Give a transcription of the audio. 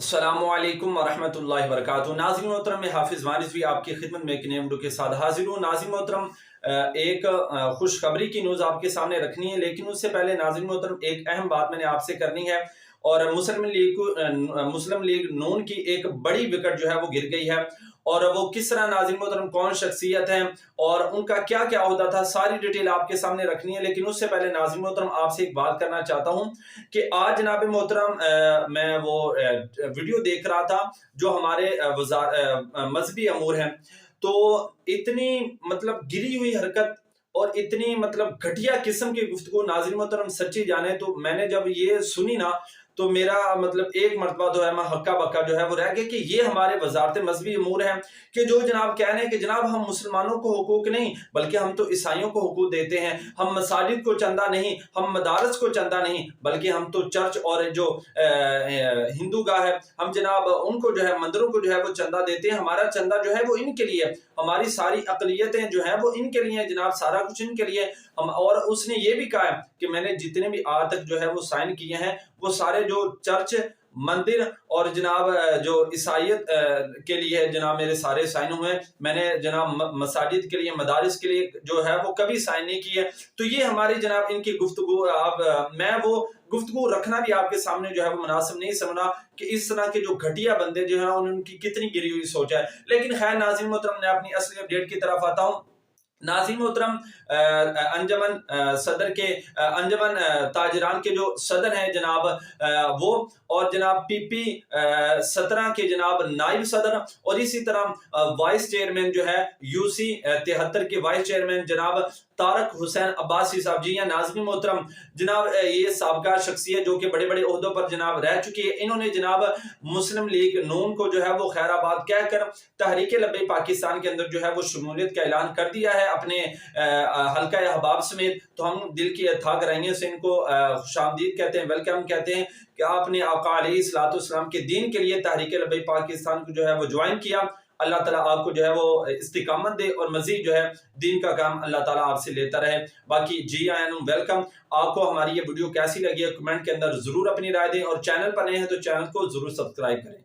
अस्सलामुअलैकुम वरहमतुल्लाहि वबरकातुहू। नाज़रीन मोहतरम, मैं हाफिज़ वारिस भी आपकी खिदमत में एक नए वीडियो के साथ हाजिर हूँ। नाज़रीन मोहतरम, एक खुशखबरी की न्यूज़ आपके सामने रखनी है, लेकिन उससे पहले नाज़रीन मोहतरम एक अहम बात मैंने आपसे करनी है। और मुस्लिम लीग नून की एक बड़ी विकेट जो है वो गिर गई है, और वो किस तरह, नाज़रीन मोहतरम कौन शख्सियत है और उनका क्या क्या ओहदा था, सारी डिटेल आपके सामने रखनी है। लेकिन उससे पहले नाज़रीन मोहतरम आपसे एक बात करना चाहता हूँ कि आज जनाब मोहतरम मैं वो वीडियो देख रहा था जो हमारे मजहबी अमूर हैं। तो इतनी मतलब गिरी हुई हरकत और इतनी मतलब घटिया किस्म की गुफ्तगू, नाज़रीन मोहतरम सच्ची जाने तो मैंने जब ये सुनी ना, तो मेरा मतलब एक मरतबा तो है मैं हक्का बक्का जो है वो रह गया कि ये हमारे वजारत मजहबी अमूर हैं कि जो जनाब कह रहे हैं कि जनाब हम मुसलमानों को हुकूक नहीं बल्कि हम तो ईसाइयों को हुकूक देते हैं, हम मसाजिद को चंदा नहीं, हम मदारस को चंदा नहीं, बल्कि हम तो चर्च और जो हिंदू गाह है हम जनाब उनको जो है मंदिरों को जो है वो चंदा देते हैं, हमारा चंदा जो है वो इनके लिए, हमारी सारी अकलियतें जो है वो इनके लिए जनाब, सारा कुछ इनके लिए हम। और उसने ये भी कहा है कि मैंने जितने भी आज तक जो है वो साइन किए हैं वो सारे जो चर्च मंदिर और जनाब जो ईसाइयत के लिए है जनाब, मेरे सारे साइन हुए हैं। मैंने जनाब मसाजिद के लिए, मदारिस के लिए जो है वो कभी साइन नहीं किए। तो ये हमारी जनाब इनकी गुफ्तगू, आप मैं वो गुफ्तगू रखना भी आपके सामने जो है वो मुनासिब नहीं समझा कि इस तरह के जो घटिया बंदे जो हैं उनकी कितनी गिरी हुई सोच है। लेकिन खैर नाज़रीन मोहतरम, मैं अपनी असली अपडेट की तरफ आता हूँ। नाज़रीन मोहतरम, अंजमन सदर के अंजमन ताजरान के जो सदर हैं जनाब वो, और जनाब पीपी 17 के जनाब नाइब सदर, और इसी तरह वाइस चेयरमैन जो है यूसी 73 के वाइस चेयरमैन जनाब तारक हुसैन अब्बासी साहब जी हैं। नाज़रीन मोहतरम, जनाब ये साबका शख्सियत जो कि बड़े बड़े ओहदों पर जनाब रह चुकी है, इन्होंने जनाब मुस्लिम लीग नून को जो है वो खैराबाद कहकर तहरीक लब्बे पाकिस्तान के अंदर जो है वो शमूलियत का ऐलान कर दिया है अपने हल्का अहबाब समेत। तो हम दिल की अथाह गहराइयों से इनको खुशामदीद कहते हैं, वेलकम कहते हैं कि आपने आका अलैहिस्सलाम के दीन के लिए तहरीक लब्बे पाकिस्तान को जो है वो ज्वाइन किया। अल्लाह ताला आपको जो है वो इस्तिकामत दे और मजीद जो है दीन का काम अल्लाह ताला आपसे लेता रहे। बाकी जी आयन वेलकम। आपको हमारी ये वीडियो कैसी लगी है कमेंट के अंदर जरूर अपनी राय दें, और चैनल पर नए हैं तो चैनल को जरूर सब्सक्राइब करें।